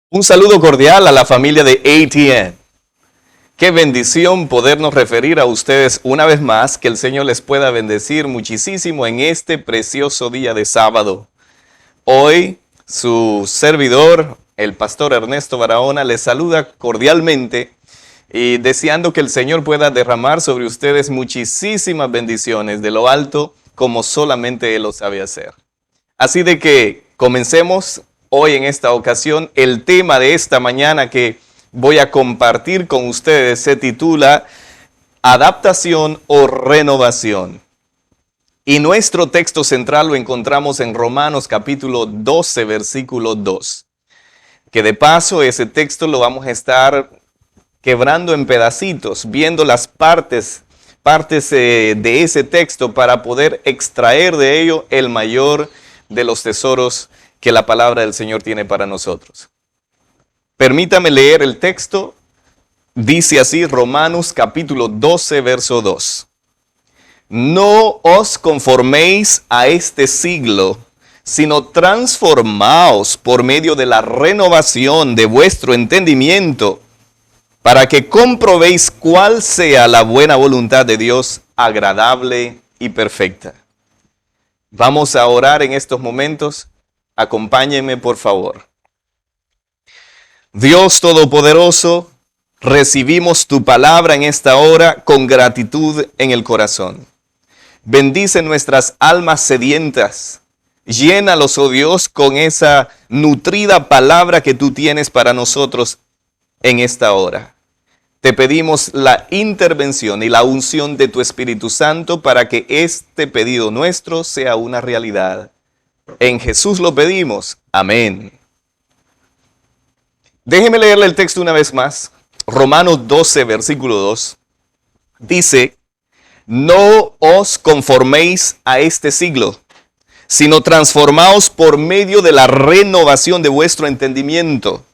Un saludo cordial a la familia de ATN. Qué bendición podernos referir a ustedes una vez más. Que el Señor les pueda bendecir muchísimo en este precioso día de sábado. Hoy su servidor, el pastor Ernesto Barahona, les saluda cordialmente y deseando que el Señor pueda derramar sobre ustedes muchísimas bendiciones de lo alto como solamente Él lo sabe hacer. Así de que comencemos hoy en esta ocasión. El tema de esta mañana que voy a compartir con ustedes se titula Adaptación o Renovación. Y nuestro texto central lo encontramos en Romanos capítulo 12, versículo 2. Que de paso ese texto lo vamos a estar quebrando en pedacitos, viendo las partes de ese texto para poder extraer de ello el mayor de los tesoros que la palabra del Señor tiene para nosotros. Permítame leer el texto. Dice así Romanos capítulo 12, verso 2. No os conforméis a este siglo, sino transformaos por medio de la renovación de vuestro entendimiento, para que comprobéis cuál sea la buena voluntad de Dios, agradable y perfecta. Vamos a orar en estos momentos. Acompáñenme, por favor. Dios Todopoderoso, recibimos tu palabra en esta hora con gratitud en el corazón. Bendice nuestras almas sedientas. Llénalos, oh Dios, con esa nutrida palabra que tú tienes para nosotros en esta hora. Te pedimos la intervención y la unción de tu Espíritu Santo para que este pedido nuestro sea una realidad. En Jesús lo pedimos. Amén. Déjeme leerle el texto una vez más. Romanos 12, versículo 2. Dice, no os conforméis a este siglo, sino transformaos por medio de la renovación de vuestro entendimiento,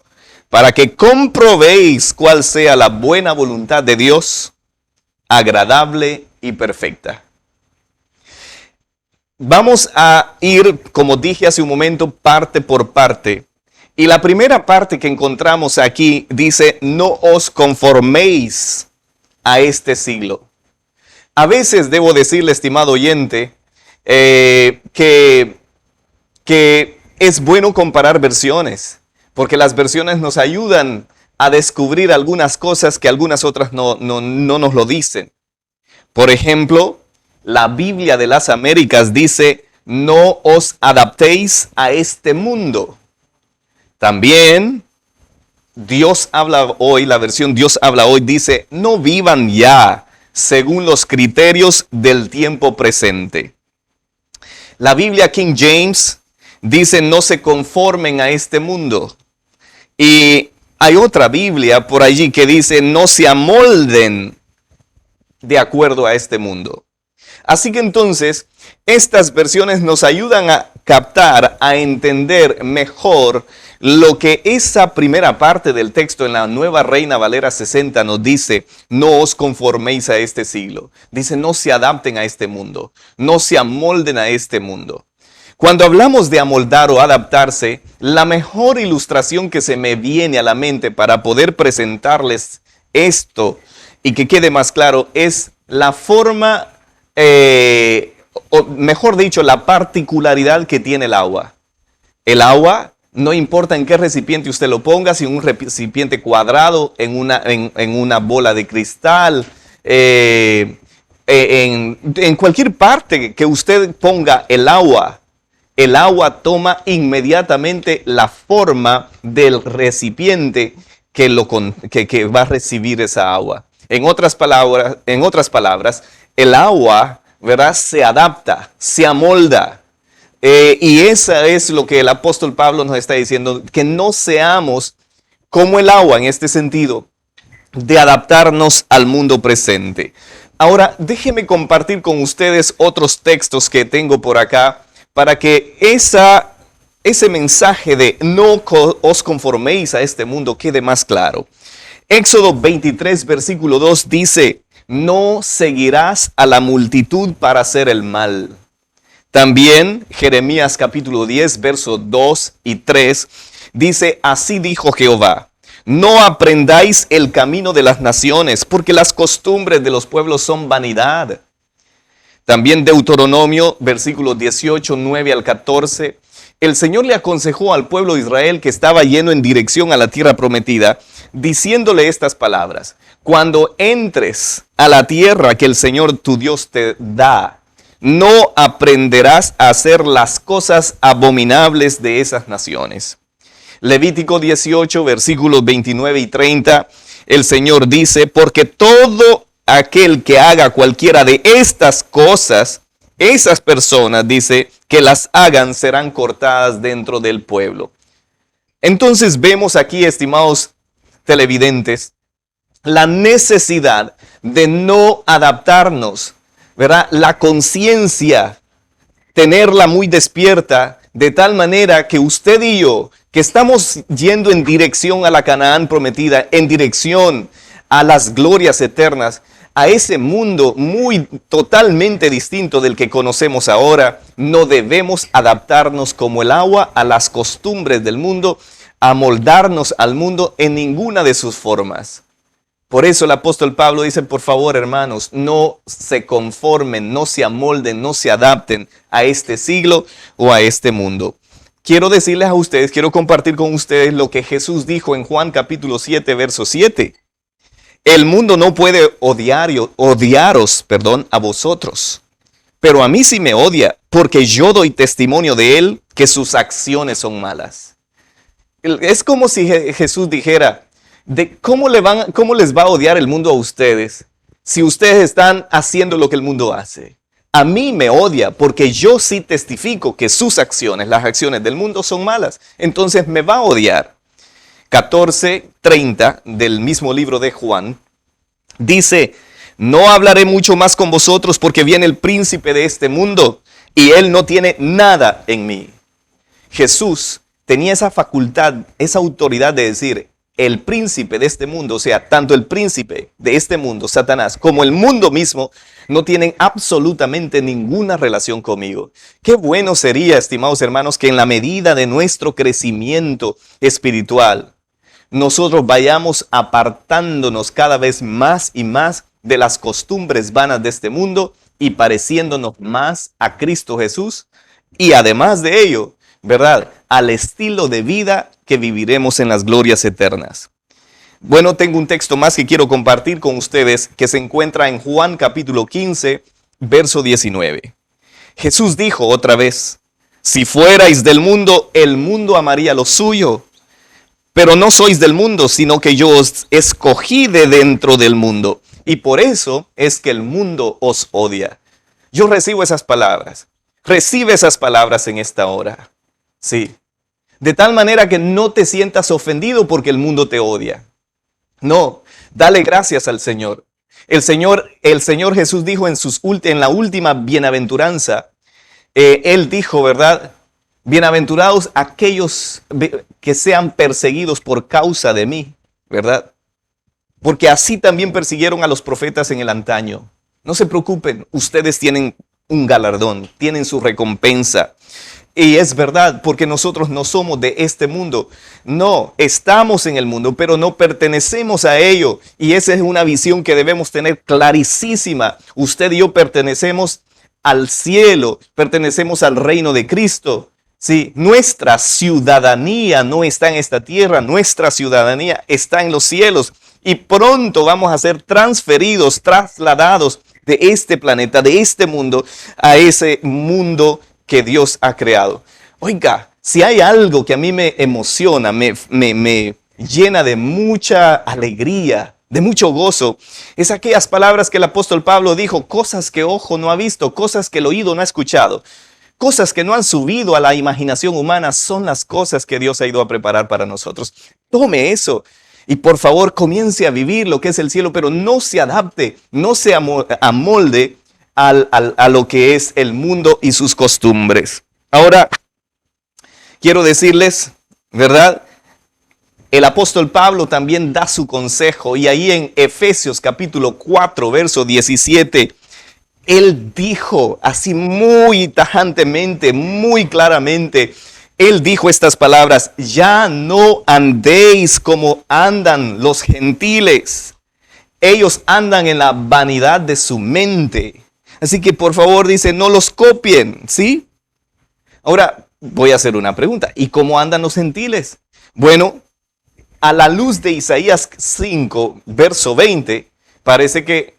para que comprobéis cuál sea la buena voluntad de Dios, agradable y perfecta. Vamos a ir, como dije hace un momento, parte por parte. Y la primera parte que encontramos aquí dice, no os conforméis a este siglo. A veces debo decirle, estimado oyente, que es bueno comparar versiones, porque las versiones nos ayudan a descubrir algunas cosas que algunas otras no nos lo dicen. Por ejemplo, la Biblia de las Américas dice, no os adaptéis a este mundo. También, Dios habla hoy, la versión Dios habla hoy dice, no vivan ya según los criterios del tiempo presente. La Biblia King James dice, no se conformen a este mundo. Y hay otra Biblia por allí que dice, no se amolden de acuerdo a este mundo. Así que entonces, estas versiones nos ayudan a captar, a entender mejor lo que esa primera parte del texto en la Nueva Reina Valera 60 nos dice, no os conforméis a este siglo. Dice, no se adapten a este mundo, no se amolden a este mundo. Cuando hablamos de amoldar o adaptarse, la mejor ilustración que se me viene a la mente para poder presentarles esto y que quede más claro es la forma, o mejor dicho, la particularidad que tiene el agua. El agua, no importa en qué recipiente usted lo ponga, si en un recipiente cuadrado, en una bola de cristal, en cualquier parte que usted ponga el agua toma inmediatamente la forma del recipiente que va a recibir esa agua. En otras palabras, el agua, ¿verdad?, se adapta, se amolda. Y eso es lo que el apóstol Pablo nos está diciendo, que no seamos como el agua en este sentido, de adaptarnos al mundo presente. Ahora, déjenme compartir con ustedes otros textos que tengo por acá, para que ese mensaje de no os conforméis a este mundo quede más claro. Éxodo 23, versículo 2 dice, no seguirás a la multitud para hacer el mal. También Jeremías capítulo 10, versos 2 y 3 Dice, así dijo Jehová, no aprendáis el camino de las naciones, porque las costumbres de los pueblos son vanidad. También Deuteronomio, versículos 18, 9 al 14. El Señor le aconsejó al pueblo de Israel que estaba yendo en dirección a la tierra prometida, diciéndole estas palabras. Cuando entres a la tierra que el Señor tu Dios te da, no aprenderás a hacer las cosas abominables de esas naciones. Levítico 18, versículos 29 y 30, el Señor dice, porque todo aquel que haga cualquiera de estas cosas, esas personas, dice, que las hagan serán cortadas dentro del pueblo. Entonces vemos aquí, estimados televidentes, la necesidad de no adaptarnos, ¿verdad? La conciencia, tenerla muy despierta, de tal manera que usted y yo, que estamos yendo en dirección a la Canaán prometida, en dirección a las glorias eternas, a ese mundo muy totalmente distinto del que conocemos ahora, no debemos adaptarnos como el agua a las costumbres del mundo, amoldarnos al mundo en ninguna de sus formas. Por eso el apóstol Pablo dice, por favor, hermanos, no se conformen, no se amolden, no se adapten a este siglo o a este mundo. Quiero decirles a ustedes, quiero compartir con ustedes lo que Jesús dijo en Juan capítulo 7, verso 7. El mundo no puede odiaros a vosotros, pero a mí sí me odia, porque yo doy testimonio de él que sus acciones son malas. Es como si Jesús dijera, ¿cómo les va a odiar el mundo a ustedes si ustedes están haciendo lo que el mundo hace? A mí me odia porque yo sí testifico que sus acciones, las acciones del mundo son malas. Entonces me va a odiar. 14:30 del mismo libro de Juan dice, no hablaré mucho más con vosotros porque viene el príncipe de este mundo y él no tiene nada en mí. Jesús tenía esa facultad, esa autoridad de decir, el príncipe de este mundo, o sea, tanto el príncipe de este mundo, Satanás, como el mundo mismo, no tienen absolutamente ninguna relación conmigo. Qué bueno sería, estimados hermanos, que en la medida de nuestro crecimiento espiritual, nosotros vayamos apartándonos cada vez más y más de las costumbres vanas de este mundo y pareciéndonos más a Cristo Jesús y además de ello, ¿verdad?, al estilo de vida que viviremos en las glorias eternas. Bueno, tengo un texto más que quiero compartir con ustedes que se encuentra en Juan capítulo 15, verso 19. Jesús dijo otra vez, si fuerais del mundo, el mundo amaría lo suyo, pero no sois del mundo, sino que yo os escogí de dentro del mundo, y por eso es que el mundo os odia. Yo recibo esas palabras. Recibe esas palabras en esta hora. Sí. De tal manera que no te sientas ofendido porque el mundo te odia. No, dale gracias al Señor. El Señor Jesús dijo en la última bienaventuranza, Él dijo, ¿verdad? Bienaventurados aquellos que sean perseguidos por causa de mí, ¿verdad? Porque así también persiguieron a los profetas en el antaño. No se preocupen, ustedes tienen un galardón, tienen su recompensa. Y es verdad, porque nosotros no somos de este mundo. No, estamos en el mundo, pero no pertenecemos a ello. Y esa es una visión que debemos tener clarísima. Usted y yo pertenecemos al cielo, pertenecemos al reino de Cristo. Sí, nuestra ciudadanía no está en esta tierra, nuestra ciudadanía está en los cielos. Y pronto vamos a ser transferidos, trasladados de este planeta, de este mundo, a ese mundo que Dios ha creado. Oiga, si hay algo que a mí me emociona, me llena de mucha alegría, de mucho gozo, es aquellas palabras que el apóstol Pablo dijo, cosas que ojo no ha visto, cosas que el oído no ha escuchado, cosas que no han subido a la imaginación humana, son las cosas que Dios ha ido a preparar para nosotros. Tome eso y por favor comience a vivir lo que es el cielo, pero no se adapte, no se amolde a lo que es el mundo y sus costumbres. Ahora, quiero decirles, ¿verdad? El apóstol Pablo también da su consejo y ahí en Efesios capítulo 4, verso 17, él dijo así muy tajantemente, muy claramente, Él dijo estas palabras: ya no andéis como andan los gentiles. Ellos andan en la vanidad de su mente. Así que por favor, dice, no los copien, ¿sí? Ahora voy a hacer una pregunta. ¿Y cómo andan los gentiles? Bueno, a la luz de Isaías 5, verso 20, parece que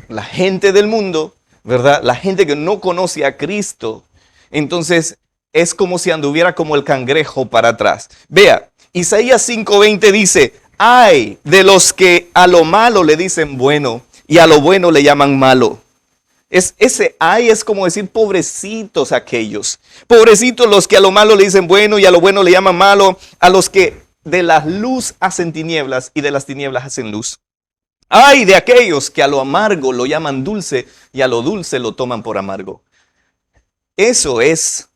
la gente del mundo, ¿verdad? La gente que no conoce a Cristo, entonces es como si anduviera como el cangrejo para atrás. Vea, Isaías 5:20 dice: ay de los que a lo malo le dicen bueno y a lo bueno le llaman malo. Ese ay es como decir pobrecitos aquellos. Pobrecitos los que a lo malo le dicen bueno y a lo bueno le llaman malo. A los que de la luz hacen tinieblas y de las tinieblas hacen luz. Ay de aquellos que a lo amargo lo llaman dulce y a lo dulce lo toman por amargo. Eso es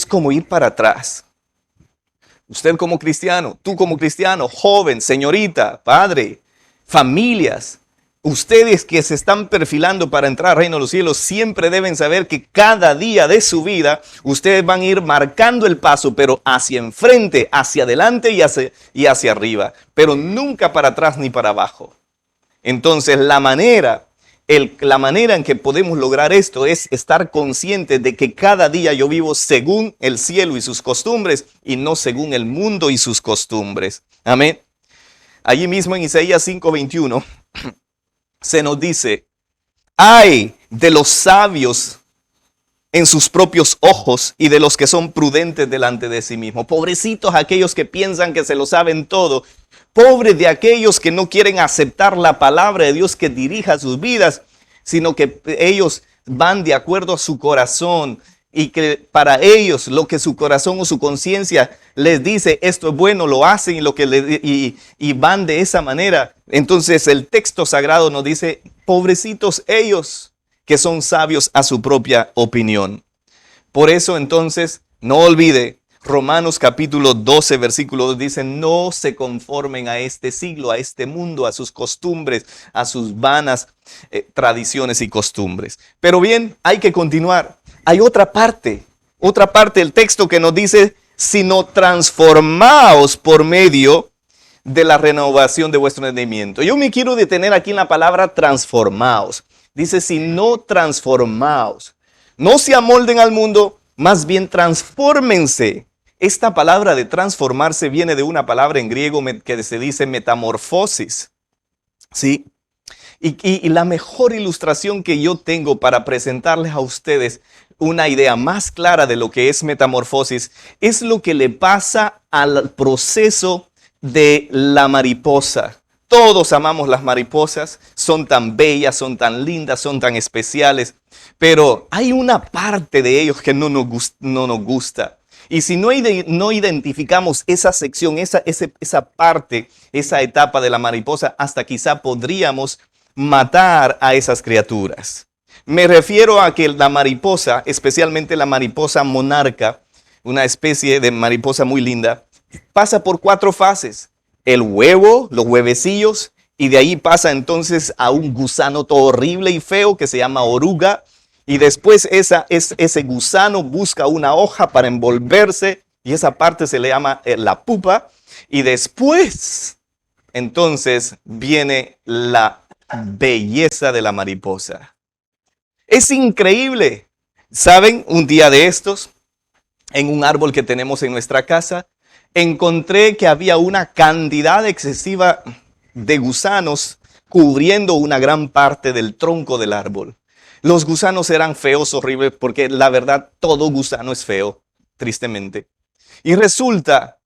como ir para atrás. Usted como cristiano, tú como cristiano, joven, señorita, padre, familias, ustedes que se están perfilando para entrar al reino de los cielos, siempre deben saber que cada día de su vida, ustedes van a ir marcando el paso, pero hacia enfrente, hacia adelante y hacia arriba, pero nunca para atrás ni para abajo. Entonces la manera en que podemos lograr esto es estar conscientes de que cada día yo vivo según el cielo y sus costumbres y no según el mundo y sus costumbres. Amén. Allí mismo en Isaías 5:21 se nos dice: ay de los sabios en sus propios ojos y de los que son prudentes delante de sí mismos. Pobrecitos aquellos que piensan que se lo saben todo. Pobres de aquellos que no quieren aceptar la palabra de Dios que dirija sus vidas, sino que ellos van de acuerdo a su corazón y que para ellos lo que su corazón o su conciencia les dice, esto es bueno, lo hacen y van de esa manera. Entonces el texto sagrado nos dice: pobrecitos ellos que son sabios a su propia opinión. Por eso entonces no olvide, Romanos capítulo 12 versículo 2 dice: no se conformen a este siglo, a este mundo, a sus costumbres, a sus vanas tradiciones y costumbres. Pero bien, hay que continuar. Hay otra parte del texto que nos dice: sino transformaos por medio de la renovación de vuestro entendimiento. Yo me quiero detener aquí en la palabra transformaos. Dice: si no transformaos, no se amolden al mundo, más bien transfórmense. Esta palabra de transformarse viene de una palabra en griego que se dice metamorfosis. ¿Sí? Y la mejor ilustración que yo tengo para presentarles a ustedes una idea más clara de lo que es metamorfosis es lo que le pasa al proceso de la mariposa. Todos amamos las mariposas, son tan bellas, son tan lindas, son tan especiales, pero hay una parte de ellos que no nos gusta. Y si no identificamos esa sección, esa parte, esa etapa de la mariposa, hasta quizá podríamos matar a esas criaturas. Me refiero a que la mariposa, especialmente la mariposa monarca, una especie de mariposa muy linda, pasa por 4 fases. El huevo, los huevecillos, y de ahí pasa entonces a un gusano todo horrible y feo que se llama oruga. Y después ese gusano busca una hoja para envolverse y esa parte se le llama la pupa. Y después, entonces, viene la belleza de la mariposa. Es increíble. ¿Saben? Un día de estos, en un árbol que tenemos en nuestra casa, encontré que había una cantidad excesiva de gusanos cubriendo una gran parte del tronco del árbol. Los gusanos eran feos, horribles, porque la verdad todo gusano es feo, tristemente. Y resulta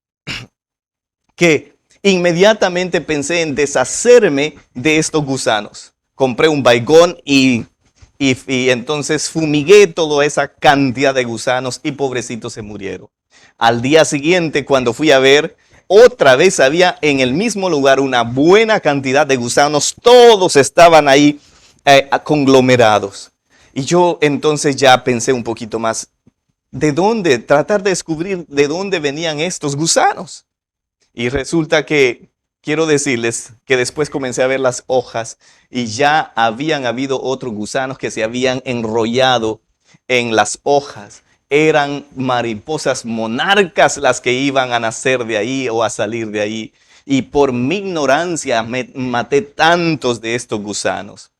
que inmediatamente pensé en deshacerme de estos gusanos. Compré un baigón y entonces fumigué toda esa cantidad de gusanos y pobrecitos se murieron. Al día siguiente, cuando fui a ver, otra vez había en el mismo lugar una buena cantidad de gusanos. Todos estaban ahí conglomerados. Y yo entonces ya pensé un poquito más, ¿de dónde? Tratar de descubrir de dónde venían estos gusanos. Y resulta que quiero decirles que después comencé a ver las hojas y ya habían habido otros gusanos que se habían enrollado en las hojas. eran mariposas monarcas las que iban a nacer de ahí o a salir de ahí. Y por mi ignorancia maté tantos de estos gusanos.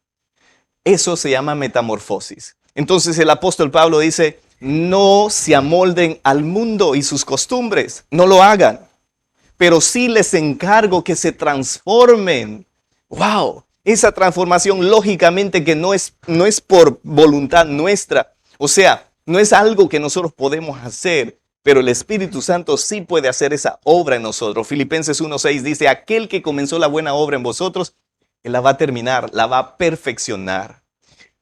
Eso se llama metamorfosis. Entonces el apóstol Pablo dice, no se amolden al mundo y sus costumbres, no lo hagan. Pero sí les encargo que se transformen. ¡Wow! Esa transformación lógicamente que no es por voluntad nuestra. O sea, no es algo que nosotros podemos hacer, pero el Espíritu Santo sí puede hacer esa obra en nosotros. Filipenses 1:6 dice, aquel que comenzó la buena obra en vosotros, Él la va a terminar, la va a perfeccionar.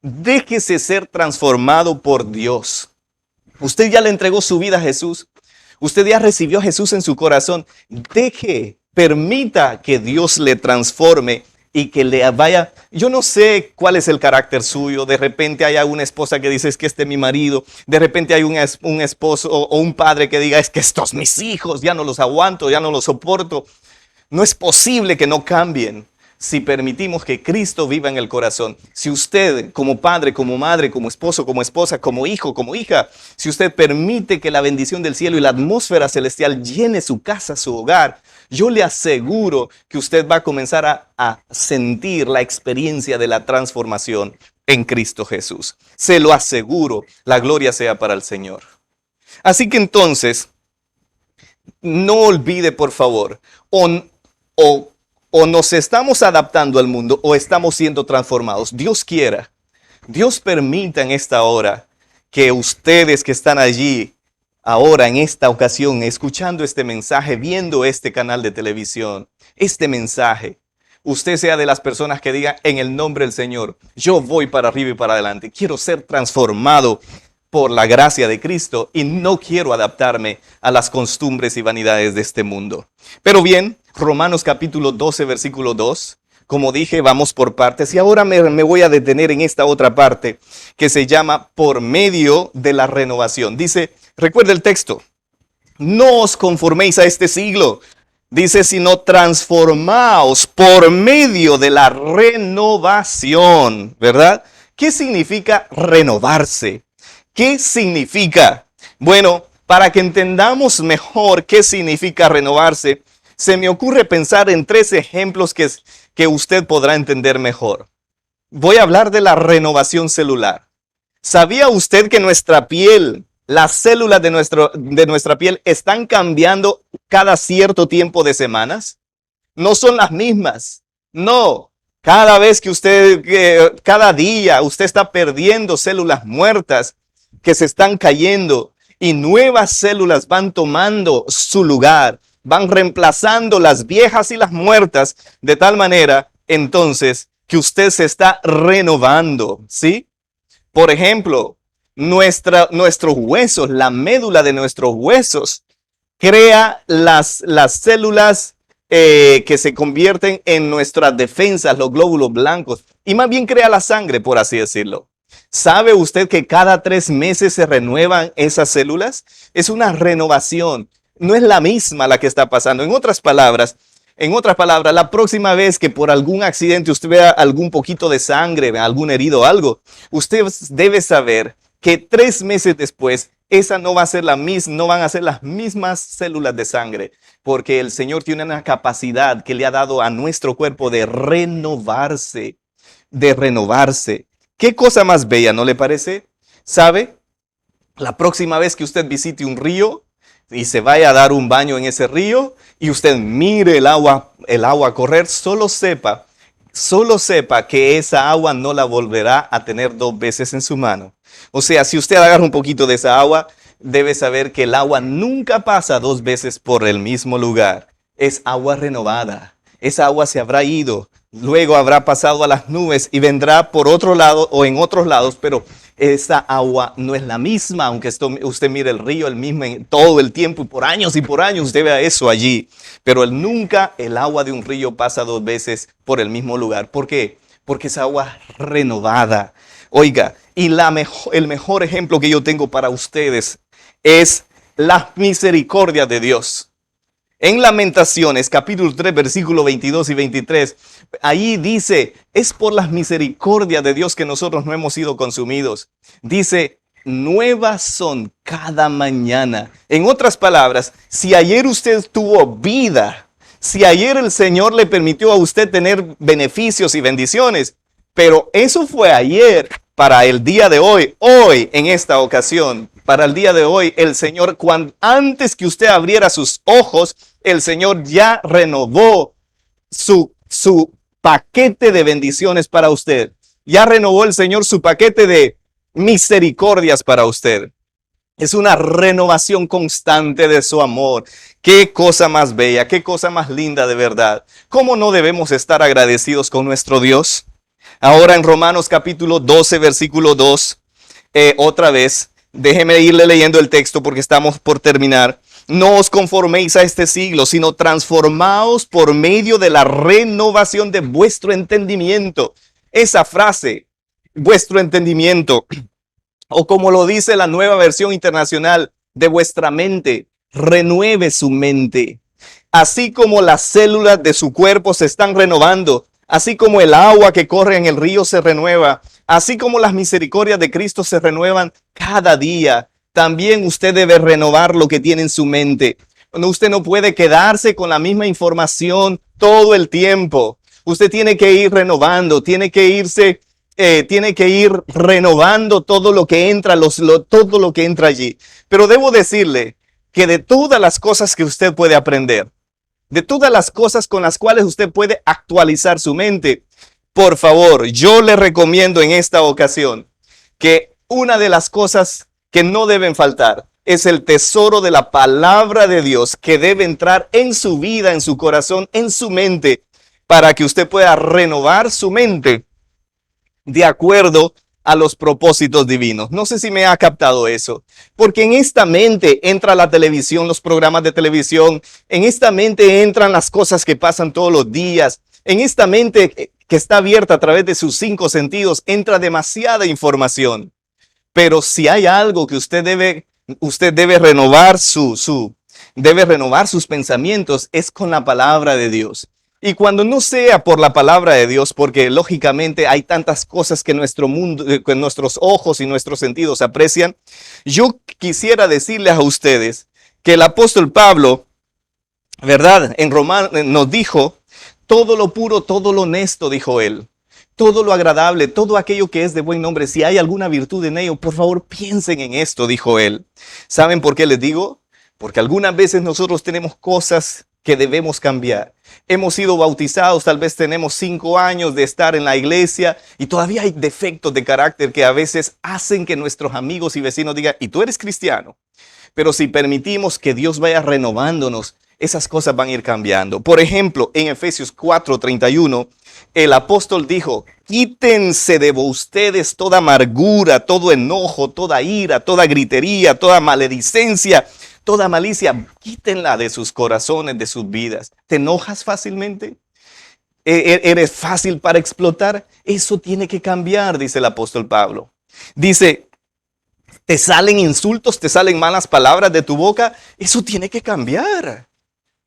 Déjese ser transformado por Dios. Usted ya le entregó su vida a Jesús. Usted ya recibió a Jesús en su corazón. Permita que Dios le transforme y que le vaya. Yo no sé cuál es el carácter suyo. De repente hay una esposa que dice, es que este es mi marido. De repente hay un esposo o un padre que diga, es que estos mis hijos, ya no los aguanto, ya no los soporto. No es posible que no cambien si permitimos que Cristo viva en el corazón. Si usted, como padre, como madre, como esposo, como esposa, como hijo, como hija, si usted permite que la bendición del cielo y la atmósfera celestial llene su casa, su hogar, yo le aseguro que usted va a comenzar a sentir la experiencia de la transformación en Cristo Jesús. Se lo aseguro, la gloria sea para el Señor. Así que entonces, no olvide, por favor, o nos estamos adaptando al mundo o estamos siendo transformados. Dios quiera, Dios permita en esta hora que ustedes que están allí ahora en esta ocasión, escuchando este mensaje, viendo este canal de televisión, este mensaje, usted sea de las personas que digan en el nombre del Señor, yo voy para arriba y para adelante, quiero ser transformado por la gracia de Cristo y no quiero adaptarme a las costumbres y vanidades de este mundo. Pero bien, Romanos capítulo 12, versículo 2, como dije, vamos por partes y ahora me voy a detener en esta otra parte que se llama por medio de la renovación. Dice, recuerda el texto, no os conforméis a este siglo, dice, sino transformaos por medio de la renovación, ¿verdad? ¿Qué significa renovarse? ¿Qué significa? Bueno, para que entendamos mejor qué significa renovarse, se me ocurre pensar en 3 ejemplos que usted podrá entender mejor. Voy a hablar de la renovación celular. ¿Sabía usted que nuestra piel, las células de nuestra piel están cambiando cada cierto tiempo de semanas? No son las mismas. No. Cada vez que cada día usted está perdiendo células muertas que se están cayendo y nuevas células van tomando su lugar, van reemplazando las viejas y las muertas de tal manera entonces que usted se está renovando, ¿sí? Por ejemplo, nuestros huesos, la médula de nuestros huesos crea las células que se convierten en nuestras defensas, los glóbulos blancos, y más bien crea la sangre, por así decirlo. ¿Sabe usted que cada 3 meses se renuevan esas células? Es una renovación. No es la misma la que está pasando. En otras palabras, la próxima vez que por algún accidente usted vea algún poquito de sangre, algún herido o algo, usted debe saber que 3 meses después, esa no va a ser no van a ser las mismas células de sangre, porque el Señor tiene una capacidad que le ha dado a nuestro cuerpo de renovarse, ¿Qué cosa más bella, no le parece? ¿Sabe? La próxima vez que usted visite un río y se vaya a dar un baño en ese río y usted mire el agua correr, solo sepa que esa agua no la volverá a tener 2 veces en su mano. O sea, si usted agarra un poquito de esa agua, debe saber que el agua nunca pasa 2 veces por el mismo lugar. Es agua renovada. Esa agua se habrá ido, luego habrá pasado a las nubes y vendrá por otro lado o en otros lados, pero esa agua no es la misma, aunque usted mire el río el mismo en todo el tiempo y por años usted vea eso allí. Pero nunca el agua de un río pasa 2 veces por el mismo lugar. ¿Por qué? Porque es agua renovada. Oiga, y el mejor ejemplo que yo tengo para ustedes es la misericordia de Dios. En Lamentaciones, capítulo 3, versículos 22 y 23, ahí dice, es por las misericordias de Dios que nosotros no hemos sido consumidos. Dice, nuevas son cada mañana. En otras palabras, si ayer usted tuvo vida, si ayer el Señor le permitió a usted tener beneficios y bendiciones, pero eso fue ayer, para el día de hoy, hoy en esta ocasión, para el día de hoy, el Señor, antes que usted abriera sus ojos, el Señor ya renovó su paquete de bendiciones para usted. Ya renovó el Señor su paquete de misericordias para usted. Es una renovación constante de su amor. Qué cosa más bella, qué cosa más linda de verdad. ¿Cómo no debemos estar agradecidos con nuestro Dios? Ahora en Romanos capítulo 12, versículo 2, otra vez, déjeme irle leyendo el texto porque estamos por terminar. No os conforméis a este siglo, sino transformaos por medio de la renovación de vuestro entendimiento. Esa frase, vuestro entendimiento, o como lo dice la Nueva Versión Internacional, de vuestra mente, renueve su mente. Así como las células de su cuerpo se están renovando, así como el agua que corre en el río se renueva, así como las misericordias de Cristo se renuevan cada día, también usted debe renovar lo que tiene en su mente. Usted no puede quedarse con la misma información todo el tiempo. Usted tiene que ir renovando, tiene que ir renovando todo lo que entra, todo lo que entra allí. Pero debo decirle que de todas las cosas que usted puede aprender, de todas las cosas con las cuales usted puede actualizar su mente, por favor, yo le recomiendo en esta ocasión que una de las cosas que no deben faltar es el tesoro de la palabra de Dios que debe entrar en su vida, en su corazón, en su mente, para que usted pueda renovar su mente de acuerdo a los propósitos divinos. No sé si me ha captado eso, porque en esta mente entra la televisión, los programas de televisión, en esta mente entran las cosas que pasan todos los días, en esta mente que está abierta a través de sus 5 sentidos, entra demasiada información. Pero si hay algo que usted debe renovar debe renovar sus pensamientos, es con la palabra de Dios. Y cuando no sea por la palabra de Dios, porque lógicamente hay tantas cosas que nuestro mundo, que nuestros ojos y nuestros sentidos aprecian, yo quisiera decirles a ustedes que el apóstol Pablo, ¿verdad? En Romanos nos dijo, todo lo puro, todo lo honesto, dijo él, todo lo agradable, todo aquello que es de buen nombre, si hay alguna virtud en ello, por favor piensen en esto, dijo él. ¿Saben por qué les digo? Porque algunas veces nosotros tenemos cosas que debemos cambiar. Hemos sido bautizados, tal vez tenemos 5 años de estar en la iglesia y todavía hay defectos de carácter que a veces hacen que nuestros amigos y vecinos digan, ¿y tú eres cristiano? Pero si permitimos que Dios vaya renovándonos, esas cosas van a ir cambiando. Por ejemplo, en Efesios 4:31, el apóstol dijo, quítense de ustedes toda amargura, todo enojo, toda ira, toda gritería, toda maledicencia, toda malicia, quítenla de sus corazones, de sus vidas. ¿Te enojas fácilmente? ¿Eres fácil para explotar? Eso tiene que cambiar, dice el apóstol Pablo. Dice, ¿te salen insultos, te salen malas palabras de tu boca? Eso tiene que cambiar.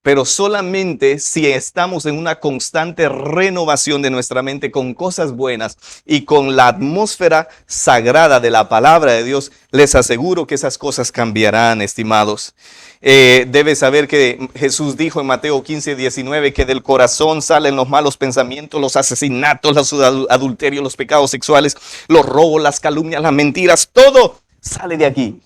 Pero solamente si estamos en una constante renovación de nuestra mente con cosas buenas y con la atmósfera sagrada de la palabra de Dios, les aseguro que esas cosas cambiarán, estimados. Debes saber que Jesús dijo en Mateo 15:19 que del corazón salen los malos pensamientos, los asesinatos, los adulterios, los pecados sexuales, los robos, las calumnias, las mentiras, todo sale de aquí.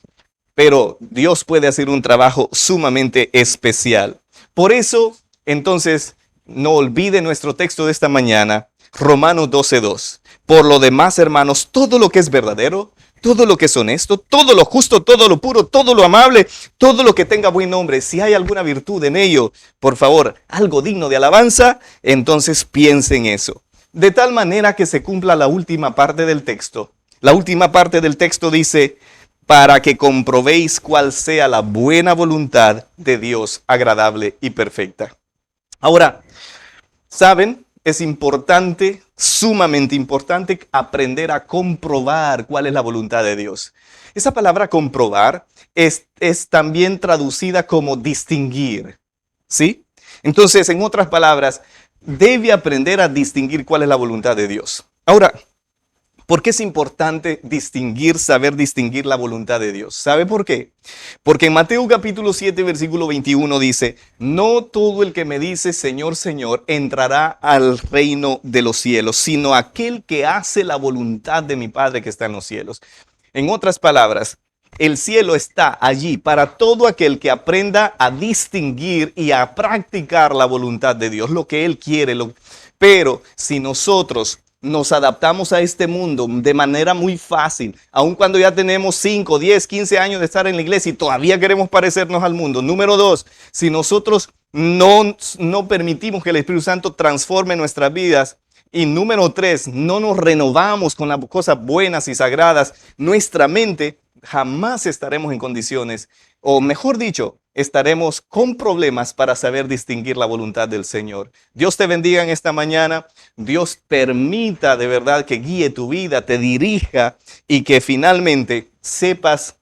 Pero Dios puede hacer un trabajo sumamente especial. Por eso, entonces, no olvide nuestro texto de esta mañana, Romanos 12:2. Por lo demás, hermanos, todo lo que es verdadero, todo lo que es honesto, todo lo justo, todo lo puro, todo lo amable, todo lo que tenga buen nombre, si hay alguna virtud en ello, por favor, algo digno de alabanza, entonces piense en eso. De tal manera que se cumpla la última parte del texto. La última parte del texto dice, para que comprobéis cuál sea la buena voluntad de Dios, agradable y perfecta. Ahora, ¿saben? Es importante, sumamente importante, aprender a comprobar cuál es la voluntad de Dios. Esa palabra comprobar es también traducida como distinguir, ¿sí? Entonces, en otras palabras, debe aprender a distinguir cuál es la voluntad de Dios. Ahora, ¿Por qué es importante saber distinguir la voluntad de Dios? ¿Sabe por qué? Porque en Mateo capítulo 7, versículo 21 dice, no todo el que me dice Señor, Señor, entrará al reino de los cielos, sino aquel que hace la voluntad de mi Padre que está en los cielos. En otras palabras, el cielo está allí para todo aquel que aprenda a distinguir y a practicar la voluntad de Dios, lo que Él quiere. Pero si nosotros nos adaptamos a este mundo de manera muy fácil, aun cuando ya tenemos 5, 10, 15 años de estar en la iglesia y todavía queremos parecernos al mundo. Número 2, si nosotros no permitimos que el Espíritu Santo transforme nuestras vidas. Y número 3, no nos renovamos con las cosas buenas y sagradas, nuestra mente, jamás estaremos en condiciones, o mejor dicho, estaremos con problemas para saber distinguir la voluntad del Señor. Dios te bendiga en esta mañana. Dios permita de verdad que guíe tu vida, te dirija y que finalmente sepas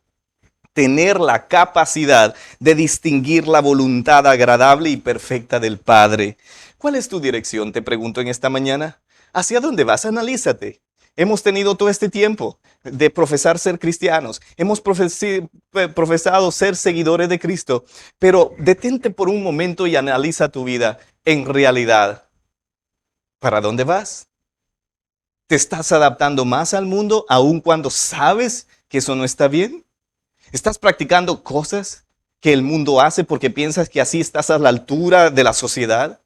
tener la capacidad de distinguir la voluntad agradable y perfecta del Padre. ¿Cuál es tu dirección? Te pregunto en esta mañana. ¿Hacia dónde vas? Analízate. Hemos tenido todo este tiempo de profesar ser cristianos. Hemos profesado ser seguidores de Cristo. Pero detente por un momento y analiza tu vida en realidad. ¿Para dónde vas? ¿Te estás adaptando más al mundo aun cuando sabes que eso no está bien? ¿Estás practicando cosas que el mundo hace porque piensas que así estás a la altura de la sociedad?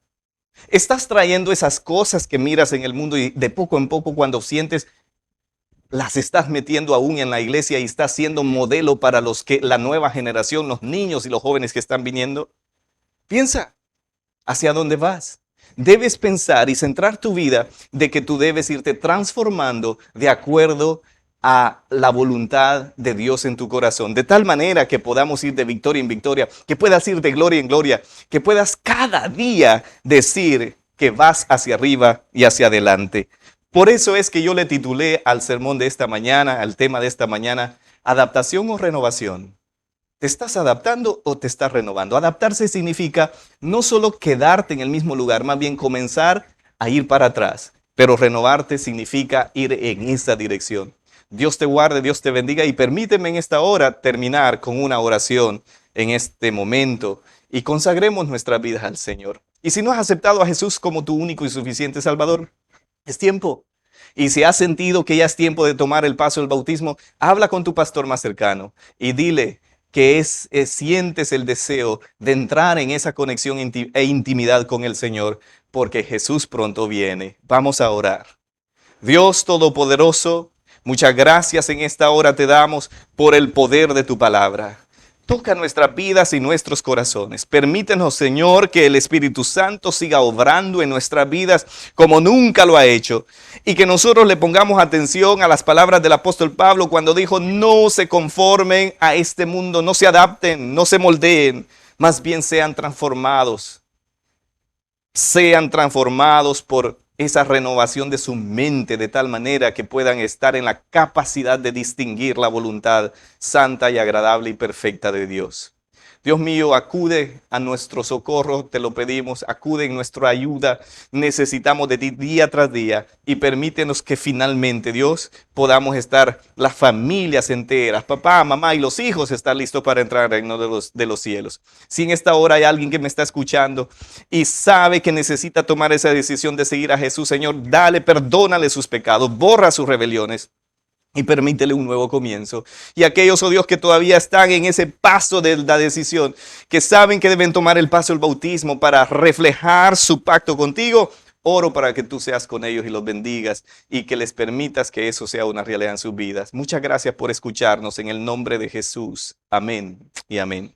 ¿Estás trayendo esas cosas que miras en el mundo y de poco en poco cuando sientes las estás metiendo aún en la iglesia y estás siendo modelo para la nueva generación, los niños y los jóvenes que están viniendo? Piensa hacia dónde vas. Debes pensar y centrar tu vida de que tú debes irte transformando de acuerdo a la voluntad de Dios en tu corazón, de tal manera que podamos ir de victoria en victoria, que puedas ir de gloria en gloria, que puedas cada día decir que vas hacia arriba y hacia adelante. Por eso es que yo le titulé al sermón de esta mañana, al tema de esta mañana, ¿adaptación o renovación? ¿Te estás adaptando o te estás renovando? Adaptarse significa no solo quedarte en el mismo lugar, más bien comenzar a ir para atrás, pero renovarte significa ir en esa dirección. Dios te guarde, Dios te bendiga y permíteme en esta hora terminar con una oración en este momento y consagremos nuestras vidas al Señor. Y si no has aceptado a Jesús como tu único y suficiente Salvador, es tiempo. Y si has sentido que ya es tiempo de tomar el paso del bautismo, habla con tu pastor más cercano y dile que sientes el deseo de entrar en esa conexión e intimidad con el Señor, porque Jesús pronto viene. Vamos a orar. Dios Todopoderoso, muchas gracias en esta hora te damos por el poder de tu palabra. Toca nuestras vidas y nuestros corazones. Permítenos, Señor, que el Espíritu Santo siga obrando en nuestras vidas como nunca lo ha hecho. Y que nosotros le pongamos atención a las palabras del apóstol Pablo cuando dijo, no se conformen a este mundo, no se adapten, no se moldeen, más bien sean transformados. Sean transformados por esa renovación de su mente de tal manera que puedan estar en la capacidad de distinguir la voluntad santa y agradable y perfecta de Dios. Dios mío, acude a nuestro socorro, te lo pedimos, acude en nuestra ayuda. Necesitamos de ti día tras día y permítenos que finalmente, Dios, podamos estar las familias enteras, papá, mamá y los hijos estar listos para entrar al reino de los cielos. Si en esta hora hay alguien que me está escuchando y sabe que necesita tomar esa decisión de seguir a Jesús, Señor, dale, perdónale sus pecados, borra sus rebeliones. Y permítele un nuevo comienzo. Y aquellos, oh Dios, que todavía están en ese paso de la decisión, que saben que deben tomar el paso del bautismo para reflejar su pacto contigo, oro para que tú seas con ellos y los bendigas y que les permitas que eso sea una realidad en sus vidas. Muchas gracias por escucharnos en el nombre de Jesús. Amén y amén.